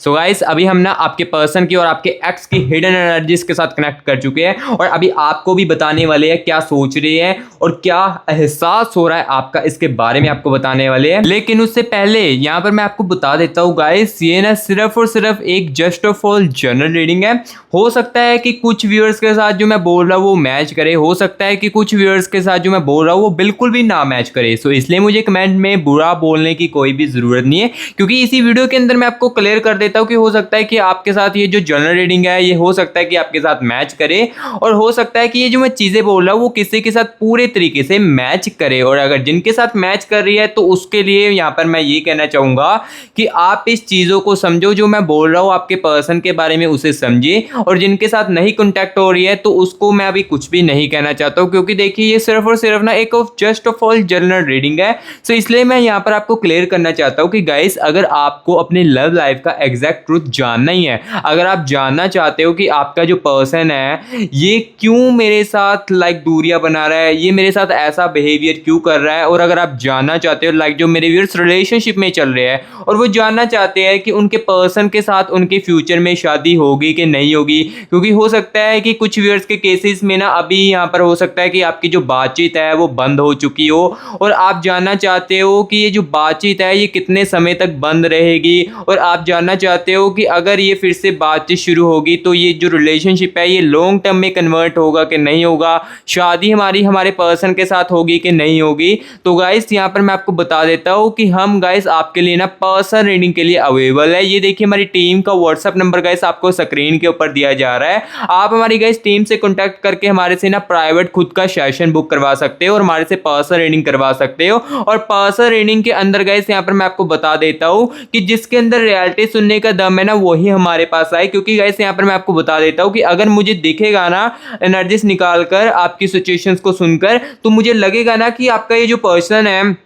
So guys अभी हम ना आपके पर्सन की और आपके एक्स की हिडन एनर्जीज के साथ कनेक्ट कर चुके हैं और अभी आपको भी बताने वाले हैं क्या सोच रहे हैं और क्या एहसास हो रहा है आपका, इसके बारे में आपको बताने वाले हैं। लेकिन उससे पहले यहाँ पर मैं आपको बता देता हूँ गाइस, ये ना सिर्फ और सिर्फ एक just of all general reading है। हो सकता है कि कुछ व्यूअर्स के साथ जो मैं बोल रहा हूँ वो मैच करे, हो सकता है कि कुछ व्यूअर्स के साथ जो मैं बोल रहा हूँ वो बिल्कुल भी ना मैच करे। सो इसलिए मुझे कमेंट में बुरा बोलने की कोई भी ज़रूरत नहीं है, क्योंकि इसी वीडियो के अंदर मैं आपको क्लियर कर देता हूँ कि हो सकता है कि आपके साथ ये जो जनरल रीडिंग है ये हो सकता है कि आपके साथ मैच करे, और हो सकता है कि ये जो मैं चीज़ें बोल रहा हूँ वो किसी के साथ पूरे तरीके से मैच करे। और अगर जिनके साथ मैच कर रही है तो उसके लिए यहाँ पर मैं ये कहना चाहूँगा कि आप इस चीज़ों को समझो, जो मैं बोल रहा हूँ आपके पर्सन के बारे में उसे समझिए, और जिनके साथ नहीं कॉन्टैक्ट हो रही है तो उसको मैं अभी कुछ भी नहीं कहना चाहता हूँ, क्योंकि देखिए ये सिर्फ और सिर्फ ना एक just of all general reading है। सो इसलिए मैं यहाँ पर आपको क्लियर करना चाहता हूँ कि गाइस अगर आपको अपनी लव लाइफ का एग्जैक्ट ट्रुथ जानना ही है, अगर आप जानना चाहते हो कि आपका जो पर्सन है ये क्यों मेरे साथ दूरियां बना रहा है, ये मेरे साथ ऐसा बिहेवियर क्यों कर रहा है, और अगर आप जानना चाहते हो जो मेरे व्यूअर्स रिलेशनशिप में चल रहे हैं और वो जानना चाहते हैं कि उनके पर्सन के साथ उनके फ्यूचर में शादी होगी कि नहीं होगी, क्योंकि हो सकता है कि कुछ व्यूअर्स के केसेस में ना अभी यहाँ पर हो सकता है कि आपकी जो बातचीत है वो बंद हो चुकी हो, और आप जानना चाहते हो कि ये जो बातचीत है ये कितने समय तक बंद रहेगी, और आप जानना चाहते हो कि अगर ये फिर से बातचीत शुरू होगी तो ये जो रिलेशनशिप है ये लॉन्ग टर्म में कन्वर्ट होगा कि नहीं होगा, शादी हमारे पर्सन के साथ होगी कि नहीं होगी। तो गाइस यहाँ पर मैं आपको बता देता हूँ कि हम गाइस आपके लिए ना पर्सन रीडिंग के लिए अवेलेबल है। ये देखिए हमारी टीम का व्हाट्सएप नंबर गाइस आपको स्क्रीन के ऊपर दिया जा रहा है। आप हमारी गाइस टीम से कॉन्टैक्ट करके हमारे से ना प्राइवेट खुद का सेशन बुक करवा सकते हो और हमारे से पर्सन रीडिंग करवा सकते हो। और पर्सन रीडिंग के अंदर गाइस यहाँ पर मैं आपको बता देता हूँ कि जिसके अंदर रियलिटी सुनने का दम है ना वही हमारे पास आए, क्योंकि गाइस यहाँ पर मैं आपको बता देता हूँ कि अगर मुझे दिखेगा ना एनर्जीज निकाल कर आपकी सिचुएशंस को सुनकर, तो मुझे लगेगा ना कि आपका ये जो पर्सन है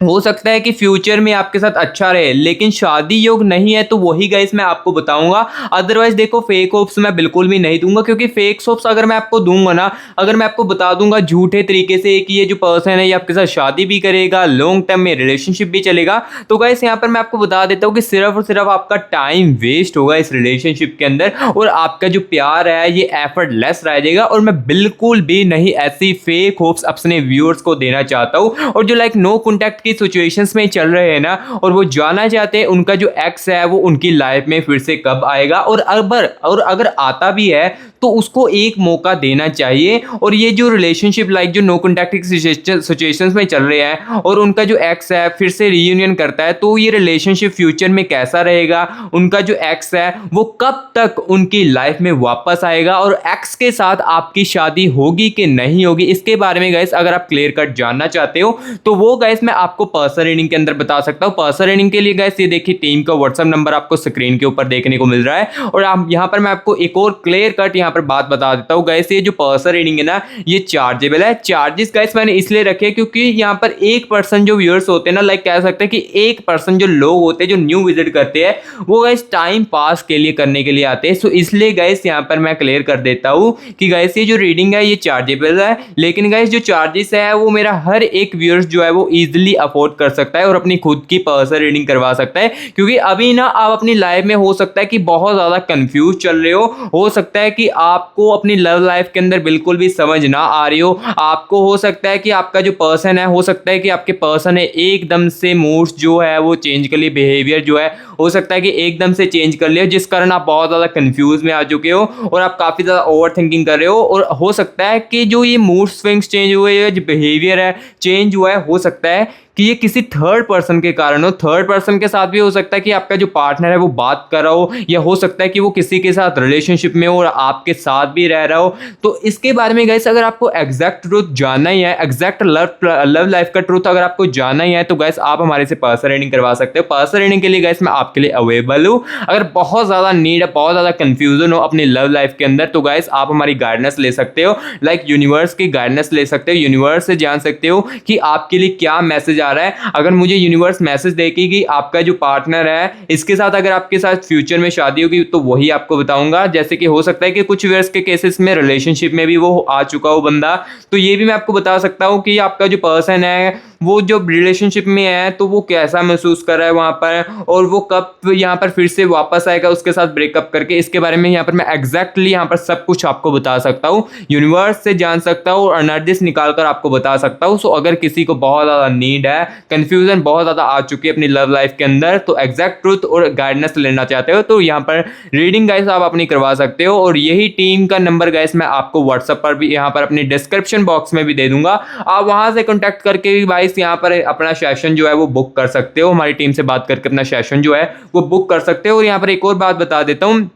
हो सकता है कि फ्यूचर में आपके साथ अच्छा रहे, लेकिन शादी योग नहीं है, तो वही गाइस मैं आपको बताऊंगा। अदरवाइज देखो फेक होप्स मैं बिल्कुल भी नहीं दूंगा, क्योंकि फेक होप्स अगर मैं आपको दूंगा ना, अगर मैं आपको बता दूंगा झूठे तरीके से कि ये जो पर्सन है ये आपके साथ शादी भी करेगा, लॉन्ग टर्म में रिलेशनशिप भी चलेगा, तो गाइस यहाँ पर मैं आपको बता देता हूँ कि सिर्फ और सिर्फ आपका टाइम वेस्ट होगा इस रिलेशनशिप के अंदर, और आपका जो प्यार है ये एफर्टलेस रह जाएगा। और मैं बिल्कुल भी नहीं ऐसी फेक होप्स अपने व्यूअर्स को देना चाहता हूँ, और जो नो कॉन्टैक्ट की सिचुएशंस में चल रहे हैं ना और वो जानना चाहते हैं उनका जो एक्स है वो उनकी लाइफ में फिर से कब आएगा, और अगर आता भी है तो उसको एक मौका देना चाहिए। और ये जो रिलेशनशिप जो नो कॉन्टैक्ट सिचुएशंस में चल रहे हैं और उनका जो एक्स है फिर से रीयूनियन करता है, तो ये रिलेशनशिप फ्यूचर में कैसा रहेगा, उनका जो एक्स है वो कब तक उनकी लाइफ में वापस आएगा, और एक्स के साथ आपकी शादी होगी कि नहीं होगी, इसके बारे में गाइस अगर आप क्लियर कट जानना चाहते हो तो वो गाइस मैं आपको पर्सन रीडिंग के अंदर बता सकता हूं। पर्सन रीडिंग के लिए गाइस ये देखिए टीम का व्हाट्सएप नंबर आपको स्क्रीन के ऊपर देखने को मिल रहा है, और आप यहां पर मैं आपको एक और क्लियर कट यहां पर बात बता देता हूं गाइस, ये जो पर्सन रीडिंग है ना ये चार्जेबल है। चार्जेस गाइस मैंने इसलिए रखे क्योंकि यहां पर एक पर्सन जो व्यूअर्स होते हैं ना कह सकते हैं कि एक पर्सन जो लोग होते हैं जो न्यू विजिट करते हैं वो गाइस टाइम पास के लिए करने के लिए आते हैं। सो इसलिए गाइस यहां पर मैं क्लियर कर देता हूं कि गाइस ये जो रीडिंग है ये चार्जेबल है, लेकिन गाइस जो चार्जेस है वो मेरा हर एक व्यूअर्स जो है वो इजीली अफोर्ड कर सकता है और अपनी खुद की पर्सनल रीडिंग करवा सकता है। क्योंकि अभी ना आप अपनी लाइफ में हो सकता है कि बहुत ज़्यादा कंफ्यूज चल रहे हो सकता है कि आपको अपनी लव लाइफ के अंदर बिल्कुल भी समझ ना आ रही आपको हो सकता है कि आपका जो पर्सन है, हो सकता है कि आपके पर्सन है एकदम से मूड्स जो है वो चेंज कर लिए, बिहेवियर जो है हो सकता है कि एकदम से चेंज कर लिया, जिस कारण आप बहुत ज़्यादा कंफ्यूज में आ चुके हो और आप काफ़ी ज़्यादा ओवर थिंकिंग कर रहे हो। और हो सकता है कि जो ये मूड स्विंग्स चेंज हुए हैं, जो बिहेवियर है चेंज हुआ है, हो सकता है कि ये किसी थर्ड पर्सन के कारण हो। थर्ड पर्सन के साथ भी हो सकता है कि आपका जो पार्टनर है वो बात कर रहा हो, या हो सकता है कि वो किसी के साथ रिलेशनशिप में हो और आपके साथ भी रह रहा हो। तो इसके बारे में गाइस अगर आपको एग्जैक्ट ट्रूथ जानना ही है, एग्जैक्ट लव लाइफ का ट्रूथ अगर आपको जानना ही है, तो गाइस आप हमारे से पर्सनल रीडिंग करवा सकते हो। पर्सनल रीडिंग के लिए गाइस मैं आपके लिए अवेलेबल हूँ। अगर बहुत ज़्यादा नीड है, बहुत ज़्यादा कंफ्यूजन हो अपनी लव लाइफ के अंदर, तो गाइस आप हमारी गाइडेंस ले सकते हो, लाइक यूनिवर्स की गाइडेंस ले सकते हो। यूनिवर्स से जान सकते हो कि आपके लिए क्या मैसेज आ रहा है। अगर मुझे यूनिवर्स मैसेज देगी कि आपका जो पार्टनर है इसके साथ अगर आपके साथ फ्यूचर में शादी होगी, तो वही आपको बताऊंगा। जैसे कि हो सकता है कि कुछ ईयर्स के केसेस में रिलेशनशिप में भी वो आ चुका हो बंदा, तो ये भी मैं आपको बता सकता हूँ कि आपका जो पर्सन है वो जो रिलेशनशिप में है तो वो कैसा महसूस कर रहा है वहाँ पर, और वो कब यहाँ पर फिर से वापस आएगा उसके साथ ब्रेकअप करके। इसके बारे में यहाँ पर मैं एग्जैक्टली यहाँ पर सब कुछ आपको बता सकता हूँ, यूनिवर्स से जान सकता हूँ और एनर्जीज निकाल कर आपको बता सकता हूँ। सो अगर किसी को बहुत ज़्यादा नीड है, कंफ्यूजन बहुत ज़्यादा आ चुकी है अपनी लव लाइफ के अंदर, तो एग्जैक्ट ट्रूथ और गाइडेंस लेना चाहते हो, तो यहाँ पर रीडिंग गाइस आप अपनी करवा सकते हो। और यही टीम का नंबर गाइस मैं आपको व्हाट्सएप पर भी यहाँ पर अपनी डिस्क्रिप्शन बॉक्स में भी दे दूंगा। आप वहाँ से कॉन्टैक्ट करके भी भाई यहाँ पर अपना सेशन जो है वो बुक कर सकते हो, हमारी टीम से बात करके अपना सेशन जो है वो बुक कर सकते हो। और यहाँ पर एक और बात बता देता हूँ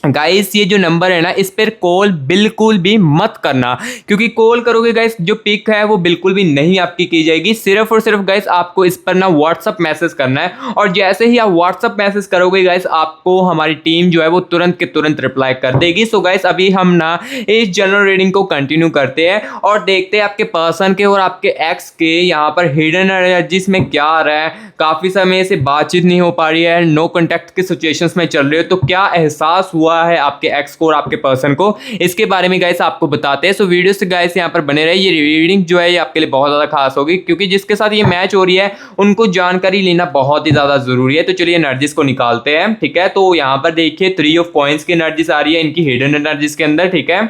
गाइस, ये जो नंबर है ना, इस पर कॉल बिल्कुल भी मत करना, क्योंकि कॉल करोगे गाइस जो पिक है वो बिल्कुल भी नहीं आपकी की जाएगी। सिर्फ और सिर्फ गाइस आपको इस पर ना व्हाट्सअप मैसेज करना है, और जैसे ही आप व्हाट्सअप मैसेज करोगे गाइस आपको हमारी टीम जो है वो तुरंत के तुरंत रिप्लाई कर देगी। सो गाइस अभी हम ना इस जनरल रीडिंग को कंटिन्यू करते हैं और देखते हैं आपके पर्सन के और आपके एक्स के यहाँ पर हिडन एनर्जीज में क्या आ रहा है। काफी समय से बातचीत नहीं हो पा रही है, नो कॉन्टैक्ट की सिचुएशंस में चल रहे हो, तो क्या एहसास हुआ है आपके एक्स को और आपके पर्सन को, इसके बारे में गाइस आपको बताते हैं। सो वीडियो से गाइस यहाँ पर बने रहे। ये रीडिंग जो है ये आपके लिए बहुत ज्यादा खास होगी, क्योंकि जिसके साथ ये मैच हो रही है उनको जानकारी लेना बहुत ही ज्यादा जरूरी है। तो चलिए एनर्जीज को निकालते हैं, ठीक है। तो यहाँ पर देखिए 3 ऑफ कॉइंस की एनर्जीज आ रही है इनकी हिडन एनर्जीज के अंदर, ठीक है।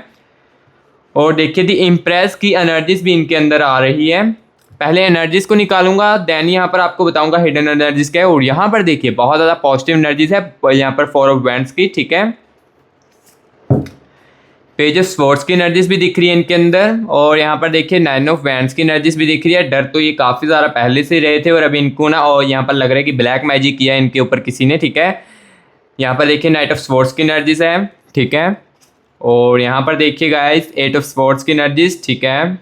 और देखिए दी इम्प्रेस की एनर्जीज भी इनके अंदर आ रही है। पहले एनर्जीज को निकालूंगा, देन यहाँ पर आपको बताऊंगा हिडन एनर्जीज क्या है। और यहाँ पर देखिए बहुत ज्यादा पॉजिटिव एनर्जीज है यहाँ पर 4 ऑफ वैंड्स की, ठीक है। पेज ऑफ स्वॉर्ड्स की एनर्जीज भी दिख रही है इनके अंदर, और यहाँ पर देखिए 9 ऑफ वैंड्स की एनर्जीज भी दिख रही है। डर तो ये काफी ज्यादा पहले से रहे थे और अभी इनको ना, और यहाँ पर लग रहा है कि ब्लैक मैजिक किया है इनके ऊपर किसी ने, ठीक है। यहाँ पर देखिए नाइट ऑफ स्वॉर्ड्स की एनर्जीज है, ठीक है। और यहाँ पर देखिए गाइस 8 ऑफ स्वॉर्ड्स की एनर्जीज, ठीक है।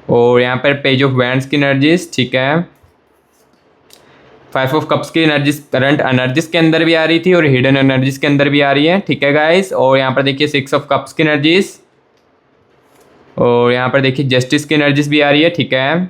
और यहाँ पर पेज ऑफ वैंड्स की एनर्जीज, ठीक है। 5 ऑफ कप्स की एनर्जीज करंट एनर्जीज के अंदर भी आ रही थी और हिडन एनर्जीज के अंदर भी आ रही है, ठीक है गाइस। और यहाँ पर देखिए 6 ऑफ कप्स की एनर्जीज, और यहाँ पर देखिए जस्टिस की एनर्जीज भी आ रही है, ठीक है।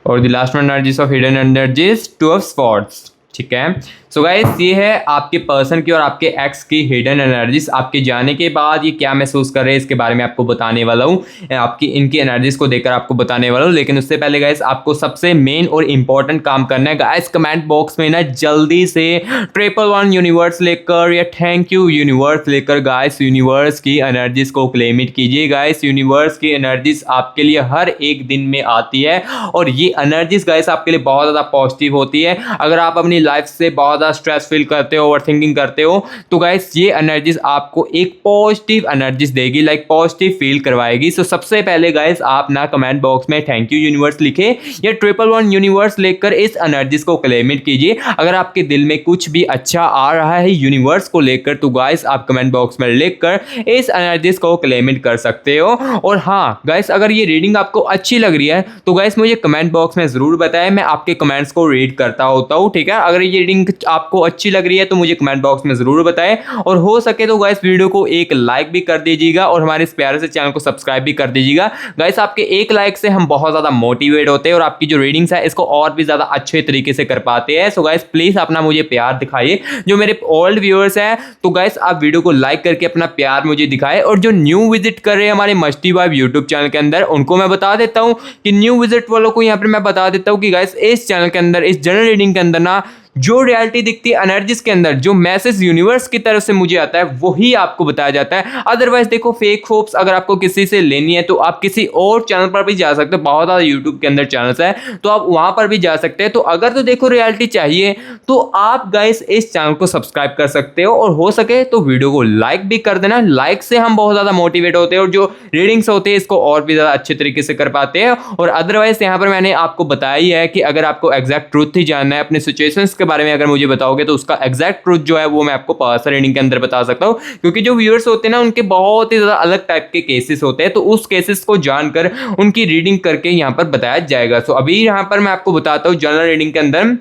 और the last one energies of hidden energies 2 of swords, ठीक है। सो गाइस ये है आपके पर्सन की और आपके एक्स की हिडन एनर्जीज। आपके जाने के बाद ये क्या महसूस कर रहे हैं इसके बारे में आपको बताने वाला हूँ, आपकी इनकी एनर्जीज को देखकर आपको बताने वाला हूँ। लेकिन उससे पहले गाइस आपको सबसे मेन और इंपॉर्टेंट काम करना है गाइस, कमेंट बॉक्स में ना जल्दी से 111 यूनिवर्स लेकर या थैंक यू यूनिवर्स लेकर गाइस यूनिवर्स की एनर्जीज को क्लेम इट कीजिए। गाइस यूनिवर्स की एनर्जीज आपके लिए हर एक दिन में आती है और ये एनर्जीज गाइस आपके लिए बहुत ज़्यादा पॉजिटिव होती है। अगर आप अपनी लाइफ से बहुत ज़्यादा स्ट्रेस फील करते हो, ओवर थिंकिंग करते हो, तो गाइस ये एनर्जीज आपको एक पॉजिटिव एनर्जीज देगी, लाइक पॉजिटिव फील करवाएगी। सो सबसे पहले गाइस आप ना कमेंट बॉक्स में थैंक यू यूनिवर्स लिखे या 111 यूनिवर्स लेकर इस एनर्जीज को क्लेम इट कीजिए। अगर आपके दिल में कुछ भी अच्छा आ रहा है यूनिवर्स को लेकर, तो गाइस आप कमेंट बॉक्स में लिखकर इस एनर्जीज को क्लेम इट कर सकते हो। और हाँ गाइस अगर ये रीडिंग आपको अच्छी लग रही है तो गाइस मुझे कमेंट बॉक्स में जरूर बताएं, मैं आपके कमेंट्स को रीड करता होता हूँ, ठीक है। अगर ये रीडिंग आपको अच्छी लग रही है तो मुझे कमेंट बॉक्स में ज़रूर बताएं, और हो सके तो गाइस वीडियो को एक लाइक भी कर दीजिएगा और हमारे इस प्यारे से चैनल को सब्सक्राइब भी कर दीजिएगा। गाइस आपके एक लाइक से हम बहुत ज़्यादा मोटिवेट होते हैं और आपकी जो रीडिंग्स है इसको और भी ज़्यादा अच्छे तरीके से कर पाते हैं। सो गाइस प्लीज़ अपना मुझे प्यार दिखाइए। जो मेरे ओल्ड व्यूअर्स हैं तो गाइस आप वीडियो को लाइक करके अपना प्यार मुझे दिखाएं, और जो न्यू विजिट कर रहे हैं हमारे मस्ती वाइब यूट्यूब चैनल के अंदर उनको मैं बता देता हूं कि न्यू विजिट वालों को यहां पर मैं बता देता हूं कि गाइस इस चैनल के अंदर, इस जनरल रीडिंग के अंदर ना, जो रियलिटी दिखती है एनर्जीज के अंदर, जो मैसेज यूनिवर्स की तरफ से मुझे आता है वही आपको बताया जाता है। अदरवाइज देखो फेक होप्स अगर आपको किसी से लेनी है तो आप किसी और चैनल पर भी जा सकते हो। बहुत ज़्यादा यूट्यूब के अंदर चैनल्स है तो आप वहां पर भी जा सकते हैं। तो अगर तो देखो रियलिटी चाहिए तो आप गाइस इस चैनल को सब्सक्राइब कर सकते हो, और हो सके तो वीडियो को लाइक भी कर देना। लाइक से हम बहुत ज़्यादा मोटिवेट होते हैं और जो रीडिंग्स होते हैं इसको और भी ज़्यादा अच्छे तरीके से कर पाते हैं। और अदरवाइज यहाँ पर मैंने आपको बताया ही है कि अगर आपको एग्जैक्ट ट्रूथ ही जानना है अपने सिचुएशंस के बारे में, अगर मुझे बताओगे तो उसका एग्जैक्ट ट्रूथ जो है वो मैं आपको पर्सनल रीडिंग के अंदर बता सकता हूं, क्योंकि जो व्यूअर्स होते हैं ना उनके बहुत ही ज्यादा अलग टाइप के केसेस होते हैं, तो उस केसेस को जानकर उनकी रीडिंग करके यहां पर बताया जाएगा। सो अभी यहां पर मैं आपको बताता हूं जनरल रीडिंग के अंदर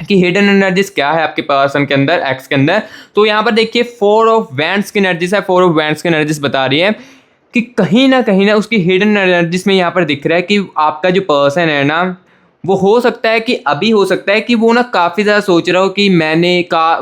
कि हिडन एनर्जीज क्या है आपके पर्सन के अंदर, एक्स के अंदर। तो यहां पर देखिए 4 ऑफ वैंड्स की एनर्जीज है। 4 ऑफ वैंड्स की एनर्जीज बता रही है कि कहीं ना उसकी हिडन एनर्जीज में यहां पर दिख रहा है कि आपका जो पर्सन है ना, वो हो सकता है कि अभी हो सकता है कि वो ना काफ़ी ज़्यादा सोच रहा हो कि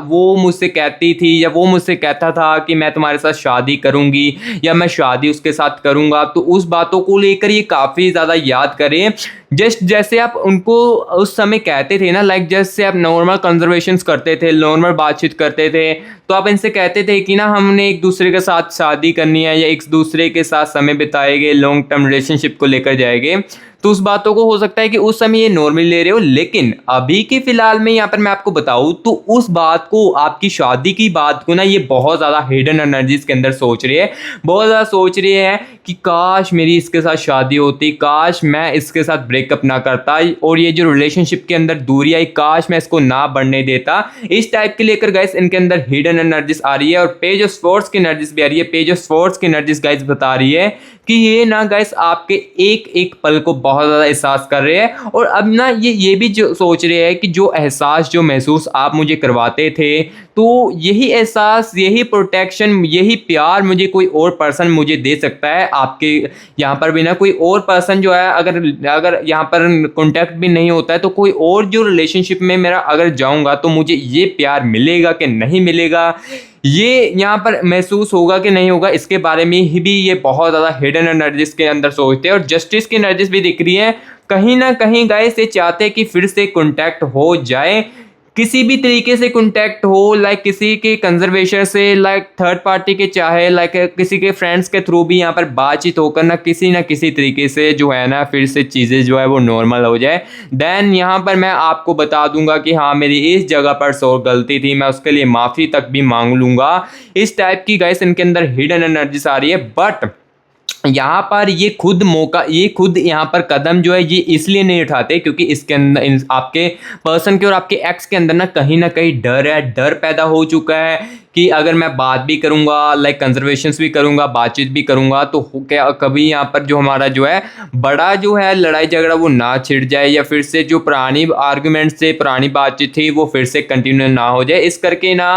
वो मुझसे कहती थी या वो मुझसे कहता था कि मैं तुम्हारे साथ शादी करूंगी या मैं शादी उसके साथ करूंगा, तो उस बातों को लेकर ये काफ़ी ज़्यादा याद करें। जस्ट जैसे आप उनको उस समय कहते थे ना, लाइक जैसे आप नॉर्मल कंजर्वेशंस करते थे, नॉर्मल बातचीत करते थे, तो आप इनसे कहते थे कि ना हमने एक दूसरे के साथ शादी करनी है या एक दूसरे के साथ समय बिताएंगे, लॉन्ग टर्म रिलेशनशिप को लेकर जाएंगे, तो उस बातों को हो सकता है कि उस समय ये नॉर्मली ले रहे हो, लेकिन अभी के फिलहाल में यहाँ पर मैं आपको बताऊं तो उस बात को, आपकी शादी की बात को ना ये बहुत ज़्यादा हिडन एनर्जीज के अंदर सोच रही है। बहुत ज़्यादा सोच रही है कि काश मेरी इसके साथ शादी होती, काश मैं इसके साथ ब्रेकअप ना करता, और ये जो रिलेशनशिप के अंदर दूरी आई काश मैं इसको ना बढ़ने देता। इस टाइप के लेकर गाइस इनके अंदर हिडन एनर्जीज आ रही है, और पेज ऑफ स्वॉर्ड्स की एनर्जीज भी आ रही है। पेज ऑफ स्वॉर्ड्स की एनर्जीज गाइस बता रही है कि ये ना गाइस आपके एक एक पल को बहुत ज़्यादा एहसास कर रहे हैं, और अब ना ये भी जो सोच रहे हैं कि जो एहसास, जो महसूस आप मुझे करवाते थे, तो यही एहसास, यही प्रोटेक्शन, यही प्यार मुझे कोई और पर्सन मुझे दे सकता है। आपके यहाँ पर भी ना कोई और पर्सन जो है, अगर यहाँ पर कॉन्टैक्ट भी नहीं होता है तो कोई और जो रिलेशनशिप में मेरा अगर जाऊँगा तो मुझे ये प्यार मिलेगा कि नहीं मिलेगा, ये यहाँ पर महसूस होगा कि नहीं होगा, इसके बारे में ही भी ये बहुत ज़्यादा हिडन एनर्जीज के अंदर सोचते हैं। और जस्टिस की एनर्जीज भी दिख रही है। कहीं ना कहीं गाइस ये चाहते हैं कि फिर से कॉन्टैक्ट हो जाए, किसी भी तरीके से कॉन्टैक्ट हो, लाइक किसी के कंजर्वेशन से, लाइक थर्ड पार्टी के, चाहे लाइक किसी के फ्रेंड्स के थ्रू भी यहाँ पर बातचीत होकर ना किसी तरीके से जो है ना फिर से चीज़ें जो है वो नॉर्मल हो जाए। देन यहाँ पर मैं आपको बता दूंगा कि हाँ मेरी इस जगह पर गलती थी, मैं उसके लिए माफ़ी तक भी मांग लूँगा। इस टाइप की गाइस इनके अंदर हिडन एनर्जीज आ रही है। बट यहाँ पर ये खुद यहाँ पर कदम जो है ये इसलिए नहीं उठाते क्योंकि इसके अंदर आपके पर्सन के और आपके एक्स के अंदर ना कहीं डर है, डर पैदा हो चुका है कि अगर मैं बात भी करूँगा, लाइक कंजर्वेशंस भी करूँगा, बातचीत भी करूँगा, तो क्या कभी यहाँ पर जो हमारा जो है बड़ा जो है लड़ाई झगड़ा वो ना छिड़ जाए, या फिर से जो पुरानी आर्गुमेंट से पुरानी बातचीत थी वो फिर से कंटिन्यू ना हो जाए। इस करके ना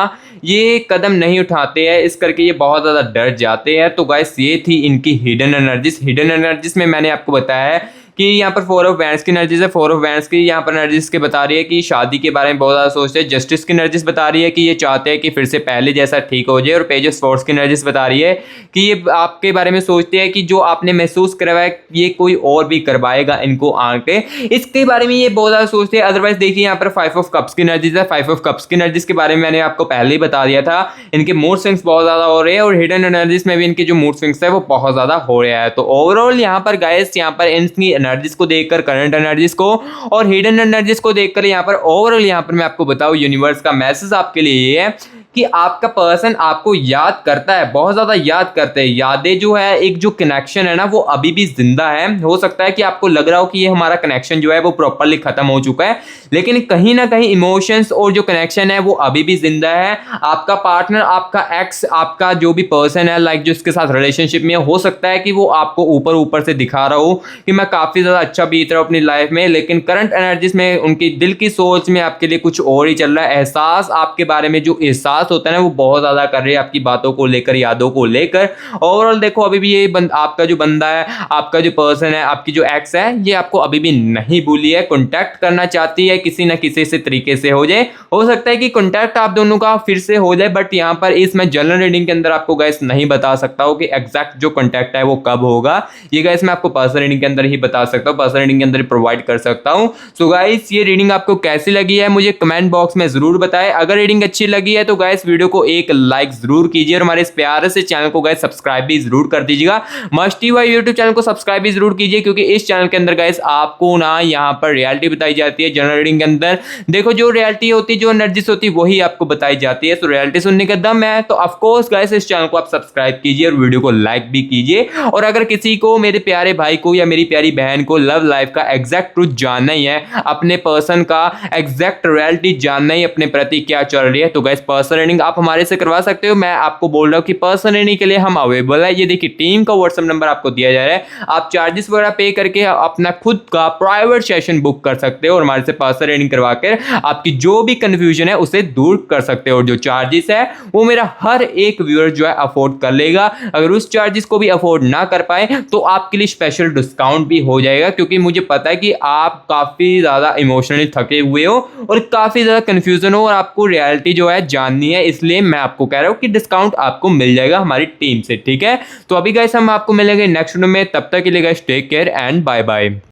ये कदम नहीं उठाते हैं, इस करके ये बहुत ज़्यादा डर जाते हैं। तो गाइस ये थी इनकी हिडन एनर्जीज में मैंने आपको बताया है कि यहाँ पर 4 ऑफ वैंड्स की एनर्जीज है। 4 ऑफ वैंड्स की यहाँ पर एनर्जीज के बता रही है कि शादी के बारे में बहुत ज़्यादा सोचते हैं। जस्टिस की एनर्जीज बता रही है कि ये चाहते हैं कि फिर से पहले जैसा ठीक हो जाए। और पेज ऑफ स्वॉर्ड्स की एनर्जीज बता रही है कि ये आपके बारे में सोचते हैं कि जो आपने महसूस करवाया ये कोई और भी करवाएगा इनको आके, इसके बारे में ये बहुत ज़्यादा सोचते हैं। अदरवाइज देखिए यहाँ पर 5 ऑफ कप्स की एनर्जीज है। 5 ऑफ कप्स की एनर्जीज के बारे में मैंने आपको पहले ही बता दिया था, इनके मूड स्विंग्स बहुत ज़्यादा हो रहे हैं, और हिडन एनर्जीज में भी इनके जो मूड स्विंग्स है वो बहुत ज़्यादा हो रहा है। तो ओवरऑल यहाँ पर गाइस, यहाँ पर इनकी एनर्जीज को देखकर, करंट एनर्जीज को और हिडन एनर्जीज को देखकर यहाँ पर ओवरऑल यहाँ पर मैं आपको बताऊं यूनिवर्स का मैसेज आपके लिए ये है कि आपका पर्सन आपको याद करता है, बहुत ज़्यादा याद करते हैं। यादें जो है, एक जो कनेक्शन है ना, वो अभी भी जिंदा है। हो सकता है कि आपको लग रहा हो कि ये हमारा कनेक्शन जो है वो प्रॉपरली खत्म हो चुका है, लेकिन कहीं ना कहीं इमोशंस और जो कनेक्शन है वो अभी भी जिंदा है। आपका पार्टनर, आपका एक्स, आपका जो भी पर्सन है लाइक जो इसके साथ रिलेशनशिप में, हो सकता है कि वो आपको ऊपर ऊपर से दिखा रहा हो कि मैं काफी ज्यादा अच्छा बीत रहा हूं अपनी लाइफ में, लेकिन करंट एनर्जीज में, उनकी दिल की सोच में आपके लिए कुछ और ही चल रहा है। एहसास आपके बारे में जो एहसास होता है ना, वो बहुत ज्यादा कर रहे हैं आपकी बातों को लेकर, यादों को लेकर। ओवरऑल देखो, अभी भी ये आपका जो बंदा है, आपका जो पर्सन है, आपकी जो एक्स है, ये आपको अभी भी नहीं भूली है, कॉन्टैक्ट करना चाहती है, किसी ना किसी से तरीके से हो जाए। हो सकता है कि कॉन्टैक्ट आप दोनों का फिर से हो जाए, बट यहाँ पर इस मैं जनरल रीडिंग के अंदर आपको गाइस नहीं बता सकता हूँ कि एग्जैक्ट जो कॉन्टैक्ट है वो कब होगा। ये गाइस मैं आपको पर्सनल रीडिंग के अंदर ही बता सकता हूँ, पर्सनल रीडिंग के अंदर प्रोवाइड कर सकता हूँ। सो गाइस, ये रीडिंग आपको कैसी लगी है मुझे कमेंट बॉक्स में जरूर बताएं। अगर रीडिंग अच्छी लगी है तो गाइस वीडियो को एक लाइक जरूर कीजिए और हमारे इस प्यारे से चैनल को गाइस सब्सक्राइब भी जरूर कर दीजिएगा। मस्टी वाई यूट्यूब चैनल को सब्सक्राइब भी जरूर कीजिए, क्योंकि इस चैनल के अंदर गाइस आपको ना यहाँ पर रियलिटी बताई जाती है। जनरल रीडिंग के अंदर देखो, जो रियलिटी होती है, जो एनर्जीज होती है, वही आपको बताई जाती है। तो रियलिटी सुनने का दम है तो ऑफ कोर्स गाइस इस चैनल को आप सब्सक्राइब कीजिए और वीडियो को लाइक भी कीजिए। और अगर किसी को, मेरे प्यारे भाई को या मेरी प्यारी बहन को लव लाइफ का एग्जैक्ट ट्रूथ जानना ही है, अपने पर्सन का एग्जैक्ट रियलिटी जानना ही, अपने प्रति क्या चल रही है, तो गाइस पर्सनल रीडिंग आप हमारे से करवा सकते हो। मैं आपको बोल रहा हूँ कि पर्सनल रीडिंग के लिए हम अवेलेबल है। ये देखिए, टीम का व्हाट्सएप नंबर आपको दिया जा रहा है, आप चार्जेस वगैरह पे करके अपना खुद का प्राइवेट सेशन बुक कर सकते हो और हमारे से पर्सनल रीडिंग करवा कर आपकी जो भी कंफ्यूजन है उसे दूर कर सकते हो। और जो चार्जेस है वो मेरा हर एक व्यूअर जो है अफोर्ड कर लेगा। अगर उस चार्जेस को भी अफोर्ड ना कर पाए तो आपके लिए स्पेशल डिस्काउंट भी हो जाएगा, क्योंकि मुझे पता है कि आप काफी ज्यादा इमोशनली थके हुए हो और काफी ज्यादा कंफ्यूजन हो और आपको रियलिटी जो है जाननी है, इसलिए मैं आपको कह रहा हूं कि डिस्काउंट आपको मिल जाएगा हमारी टीम से। ठीक है, तो अभी गाइस हम आपको मिलेंगे नेक्स्ट वीडियो में, तब तक के लिए guys take care and bye bye.